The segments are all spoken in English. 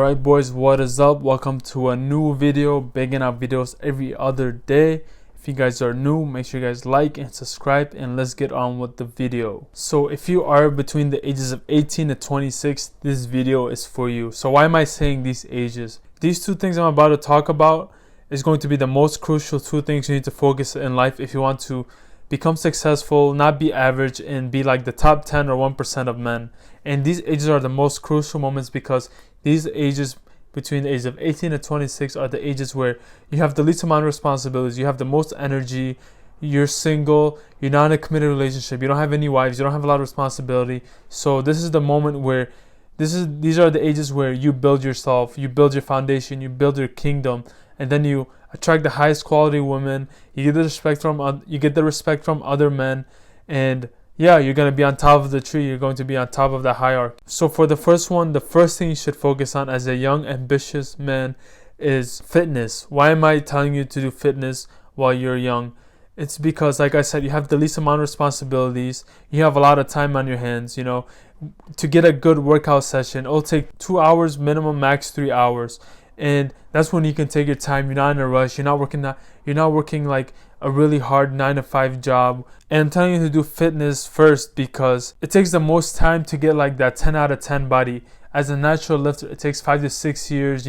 Alright boys, what is up? Welcome to a new video. Banging out videos every other day. If you guys are new, make sure you guys like and subscribe, and let's get on with the video. So if you are between the ages of 18 to 26, this video is for you. So why am I saying these ages? These two things I'm about to talk about is going to be the most crucial two things you need to focus in life if you want to become successful, not be average, and be like the top 10 or 1% of men. And these ages are the most crucial moments because these ages between the ages of 18 to 26 are the ages where you have the least amount of responsibilities, you have the most energy, you're single, you're not in a committed relationship, you don't have any wives, you don't have a lot of responsibility. So this is the moment where these are the ages where you build yourself, you build your foundation, you build your kingdom, and then you attract the highest quality women. You get the respect from other men, and yeah, you're going to be on top of the tree. You're going to be on top of the hierarchy. So for the first one, the first thing you should focus on as a young, ambitious man is fitness. Why am I telling you to do fitness while you're young? It's because, like I said, you have the least amount of responsibilities. You have a lot of time on your hands, to get a good workout session. It'll take 2 hours minimum, max 3 hours. And that's when you can take your time. You're not in a rush. You're not working like a really hard 9-to-5 job. And I'm telling you to do fitness first because it takes the most time to get like that 10 out of 10 body. As a natural lifter, it takes 5 to 6 years,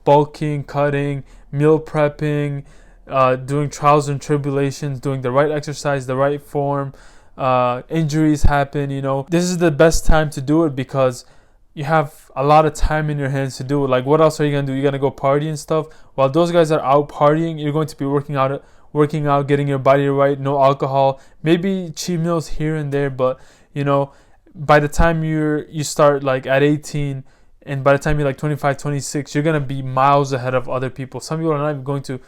bulking, cutting, meal prepping, doing trials and tribulations, doing the right exercise, the right form. Injuries happen, This is the best time to do it because you have a lot of time in your hands to do it. Like, what else are you gonna do? You're gonna go party and stuff. While those guys are out partying, you're going to be working out, getting your body right. No alcohol, maybe cheat meals here and there, but by the time you start like at 18, and by the time you're like 25, 26, you're gonna be miles ahead of other people. Some people are not even going to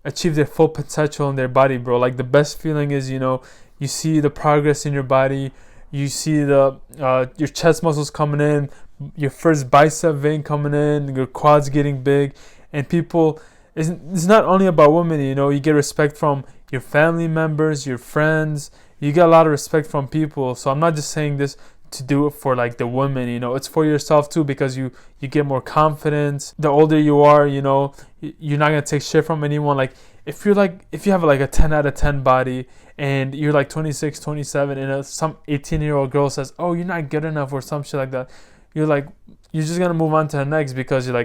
achieve their full potential in their body, bro. Like, the best feeling is you see the progress in your body. You see your chest muscles coming in, your first bicep vein coming in, your quads getting big, and people. It's not only about women, You get respect from your family members, your friends. You get a lot of respect from people. So I'm not just saying this to do it for like the women, It's for yourself too because you get more confidence. The older you are, you're not gonna take shit from anyone. Like, if you have like a 10 out of 10 body and you're like 26, 27, and some 18-year-old girl says, "Oh, you're not good enough," or some shit like that, you're just gonna move on to the next because you're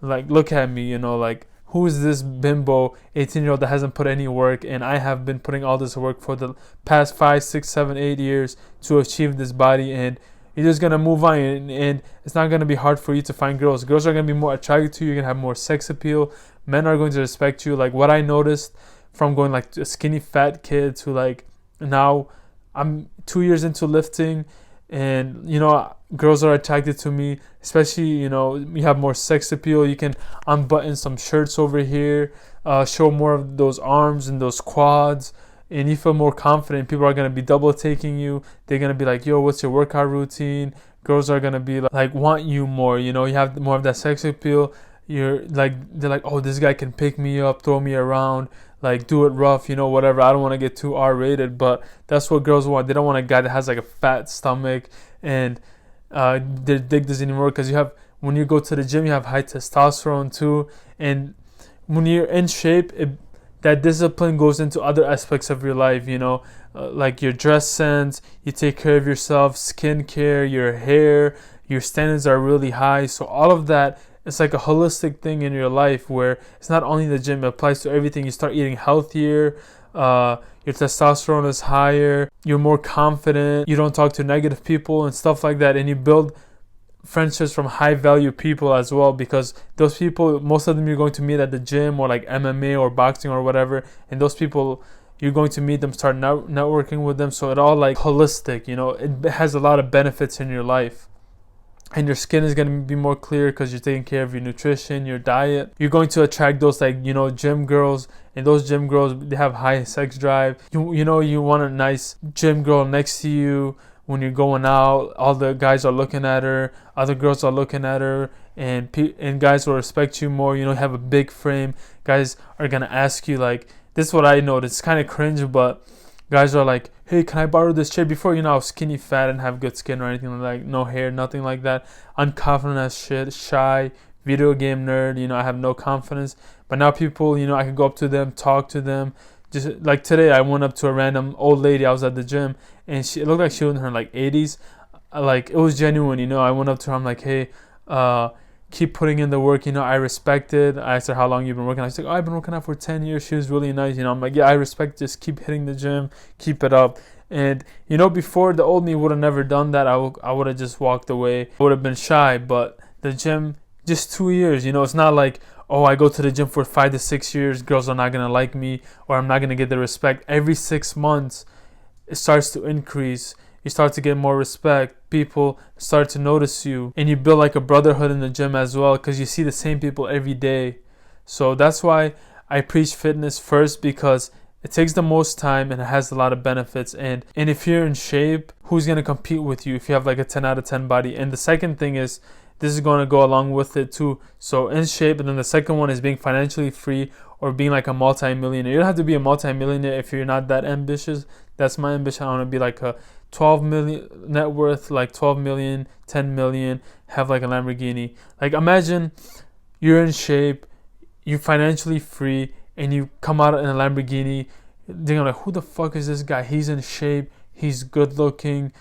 like look at me, like, who is this bimbo 18-year-old that hasn't put any work, and I have been putting all this work for the past 5, 6, 7, 8 years to achieve this body, and you're just gonna move on, and it's not gonna be hard for you to find girls. Girls are gonna be more attracted to you. You're gonna have more sex appeal. Men are going to respect you. Like, what I noticed from going like a skinny fat kid to like now I'm 2 years into lifting, and girls are attracted to me, especially you have more sex appeal. You can unbutton some shirts over here, show more of those arms and those quads, and you feel more confident. People are going to be double taking you. They're going to be like, "Yo, what's your workout routine?" Girls are going to be like want you more. You have more of that sex appeal. They're like, "Oh, this guy can pick me up, throw me around, like do it rough, whatever. I don't want to get too R-rated," but that's what girls want. They don't want a guy that has like a fat stomach and their dick doesn't even work, because when you go to the gym, you have high testosterone too, and when you're in shape, that discipline goes into other aspects of your life, like your dress sense. You take care of yourself, skincare, your hair, your standards are really high. So all of that, it's like a holistic thing in your life where it's not only the gym, it applies to everything. You start eating healthier, your testosterone is higher, you're more confident, you don't talk to negative people and stuff like that, and you build friendships from high value people as well, because those people, most of them you're going to meet at the gym or like MMA or boxing or whatever, and those people you're going to meet them, start networking with them. So it all like holistic, it has a lot of benefits in your life. And your skin is going to be more clear because you're taking care of your nutrition, your diet. You're going to attract those gym girls, and those gym girls, they have high sex drive. You want a nice gym girl next to you when you're going out. All the guys are looking at her, other girls are looking at her, and guys will respect you more. Have a big frame. Guys are going to ask you, like, this is what I noticed. It's kind of cringe, but guys are like, "Hey, can I borrow this chair?" Before, I was skinny fat and have good skin or anything like that. No hair, nothing like that. Unconfident as shit, shy, video game nerd. You know, I have no confidence. But now people, you know, I can go up to them, talk to them. Just like today, I went up to a random old lady. I was at the gym, and it looked like she was in her like 80s. Like, it was genuine, you know. I went up to her. I'm like, hey, keep putting in the work. You know, I respect it. I asked her how long you've been working. I was like, oh, I've been working out for 10 years. She was really nice. You know, I'm like, yeah, I respect. Just keep hitting the gym, keep it up. And you know, before, the old me would have never done that. I would have just walked away. I would have been shy. But the gym, just 2 years. You know, it's not like, oh, I go to the gym for 5 to 6 years, girls are not gonna like me, or I'm not gonna get the respect. Every 6 months, it starts to increase. You start to get more respect. People start to notice you, and you build like a brotherhood in the gym as well, because you see the same people every day. So that's why I preach fitness first, because it takes the most time and it has a lot of benefits. And if you're in shape, who's gonna compete with you if you have like a 10 out of 10 body? And the second thing is, this is going to go along with it too. So in shape, and then the second one is being financially free, or being like a multi-millionaire. You don't have to be a multi-millionaire if you're not that ambitious. That's my ambition. I want to be like a 12 million net worth, like 12 million, 10 million, have like a Lamborghini. Like, imagine you're in shape, you're financially free, and you come out in a Lamborghini. They're like, who the fuck is this guy? He's in shape, he's good looking,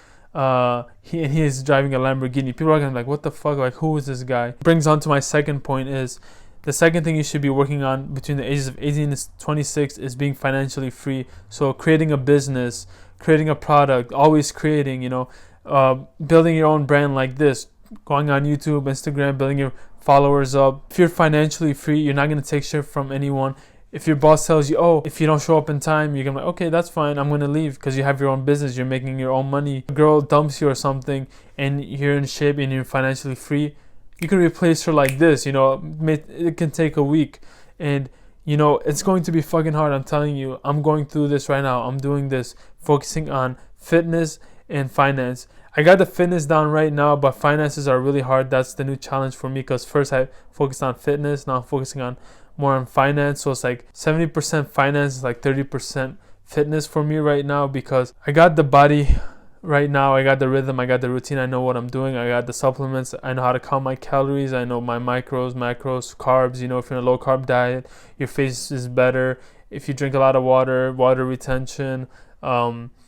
he is driving a Lamborghini. People are gonna be like, what the fuck, like, who is this guy? Brings on to my second point. Is the second thing you should be working on between the ages of 18 and 26 is being financially free. So creating a business, creating a product, always creating, you know, building your own brand like this, going on YouTube, Instagram, building your followers up. If you're financially free, you're not gonna take shit from anyone. If your boss tells you, oh, if you don't show up in time, you're gonna be like, okay, that's fine, I'm gonna leave, because you have your own business, you're making your own money. A girl dumps you or something, and you're in shape and you're financially free, you can replace her like this. You know, it can take a week, and you know, it's going to be fucking hard. I'm telling you, I'm going through this right now. I'm doing this, focusing on fitness and finance. I got the fitness down right now, but finances are really hard. That's the new challenge for me, because first I focused on fitness, now I'm focusing on more on finance. So it's like 70% finance, like 30% fitness for me right now, because I got the body right now, I got the rhythm, I got the routine, I know what I'm doing, I got the supplements, I know how to count my calories, I know my macros, carbs. You know, if you're in a low carb diet, your face is better. If you drink a lot of water retention,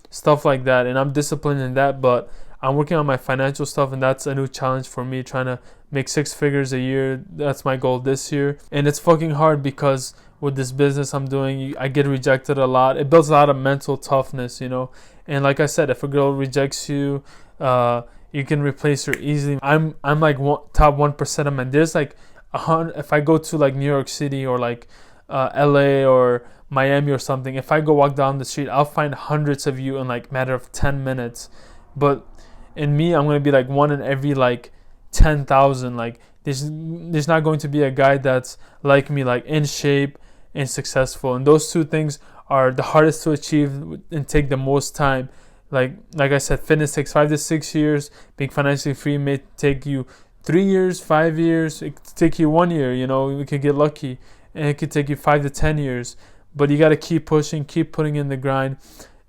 stuff like that. And I'm disciplined in that, but I'm working on my financial stuff, and that's a new challenge for me, trying to make 6 figures a year. That's my goal this year. And it's fucking hard, because with this business I'm doing, I get rejected a lot. It builds a lot of mental toughness, you know. And like I said, if a girl rejects you, you can replace her easily. I'm like top 1% of men. There's like 100. If I go to like New York City, or like LA or Miami or something, if I go walk down the street, I'll find hundreds of you in like matter of 10 minutes. But in me, I'm gonna be like one in every like 10,000. Like, there's not going to be a guy that's like me, like in shape and successful. And those two things are the hardest to achieve and take the most time. Like I said, fitness takes 5 to 6 years. Being financially free may take you 3 years, 5 years. It could take you 1 year. You know, you could get lucky, and it could take you 5 to 10 years. But you got to keep pushing, keep putting in the grind,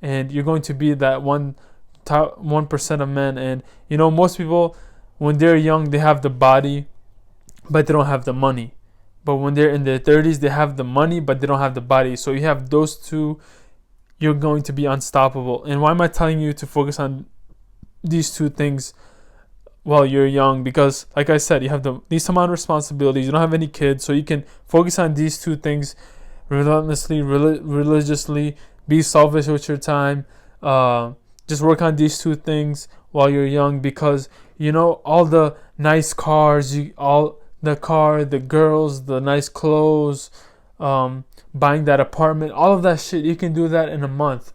and you're going to be that top 1% of men. And you know, most people, when they're young, they have the body, but they don't have the money. But when they're in their 30s, they have the money, but they don't have the body. So you have those two, you're going to be unstoppable. And why am I telling you to focus on these two things while you're young? Because like I said, you have the least amount of responsibilities, you don't have any kids, so you can focus on these two things relentlessly, religiously. Be selfish with your time. Just work on these two things while you're young, because you know, all the nice cars, the girls, the nice clothes, buying that apartment, all of that shit, you can do that in a month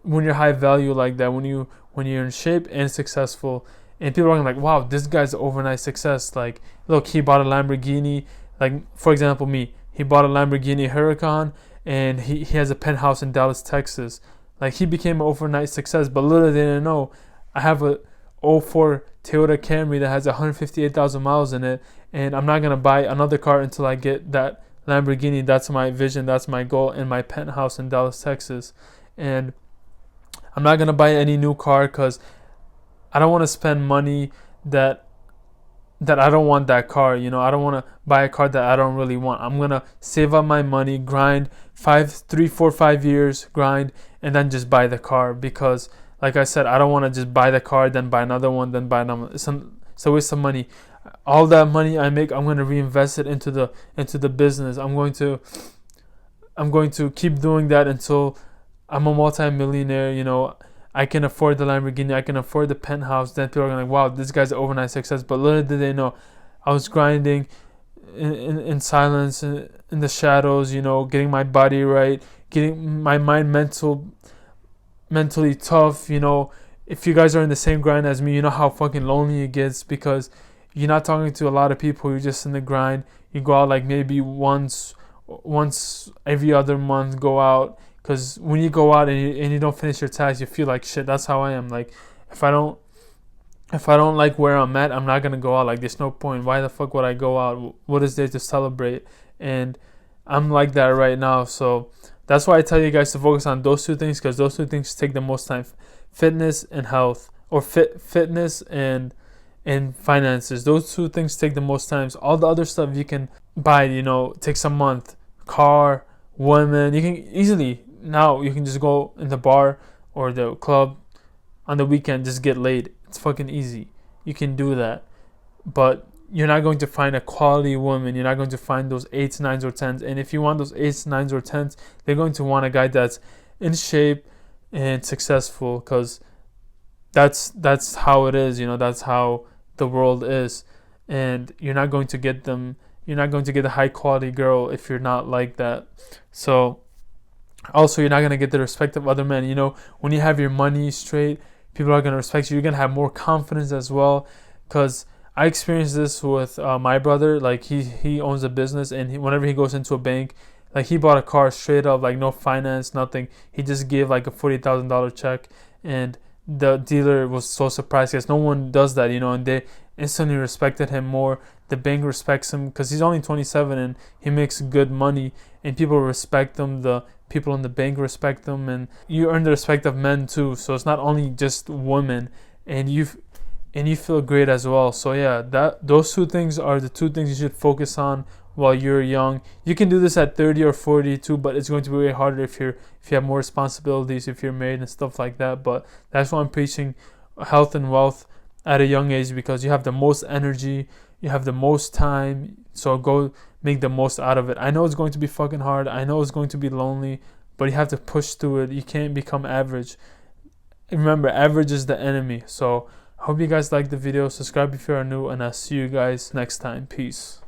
when you're high value like that, when you're in shape and successful. And people are like, wow, this guy's overnight success. Like, look, he bought a Lamborghini. Like, for example, me, he bought a Lamborghini Huracan, and he has a penthouse in Dallas, Texas. Like, he became an overnight success. But little they didn't know, I have a 04 Toyota Camry that has 158,000 miles in it, and I'm not going to buy another car until I get that Lamborghini. That's my vision, that's my goal, in my penthouse in Dallas, Texas. And I'm not going to buy any new car, because I don't want to spend money that that I don't want that car. You know, I don't want to buy a car that I don't really want. I'm gonna save up my money, grind 5 3 4 5 years, grind, and then just buy the car. Because like I said, I don't want to just buy the car, then buy another one, then buy another. It's a waste of money. All that money I make, I'm gonna reinvest it into the business. I'm going to keep doing that until I'm a multi-millionaire. You know, I can afford the Lamborghini, I can afford the penthouse. Then people are gonna like, wow, this guy's an overnight success. But little did they know, I was grinding in silence, in the shadows, you know, getting my body right, getting my mind mentally tough. You know, if you guys are in the same grind as me, you know how fucking lonely it gets, because you're not talking to a lot of people. You're just in the grind. You go out like maybe once every other month, go out. Because when you go out and you don't finish your task, you feel like shit. That's how I am. Like, if I don't like where I'm at, I'm not gonna go out. Like, there's no point. Why the fuck would I go out? What is there to celebrate? And I'm like that right now. So that's why I tell you guys to focus on those two things, because those two things take the most time: fitness and health, or fitness and finances. Those two things take the most times. All the other stuff you can buy. You know, takes a month. Car, women, you can easily. Now you can just go in the bar or the club on the weekend, just get laid. It's fucking easy. You can do that. But you're not going to find a quality woman. You're not going to find those 8s, 9s, or 10s. And if you want those 8s, 9s, or 10s, they're going to want a guy that's in shape and successful, because that's how it is. You know, that's how the world is. And you're not going to get them. You're not going to get a high quality girl if you're not like that. So also, you're not going to get the respect of other men. You know, when you have your money straight, people are going to respect you. You're going to have more confidence as well. Because I experienced this with my brother. Like, he owns a business, and whenever he goes into a bank, like, he bought a car straight up, like, no finance, nothing. He just gave like a $40,000 check, and the dealer was so surprised, because no one does that, you know, and they instantly respected him more. The bank respects him because he's only 27 and he makes good money, and people respect him. The people in the bank respect them, and you earn the respect of men too. So it's not only just women, and you feel great as well. So yeah, those two things are the two things you should focus on while you're young. You can do this at 30 or 40 too, but it's going to be way harder if you have more responsibilities, if you're married and stuff like that. But that's why I'm preaching health and wealth at a young age, because you have the most energy, you have the most time. So go make the most out of it. I know it's going to be fucking hard. I know it's going to be lonely, but you have to push through it. You can't become average. And remember, average is the enemy. So I hope you guys liked the video. Subscribe if you are new, and I'll see you guys next time. Peace.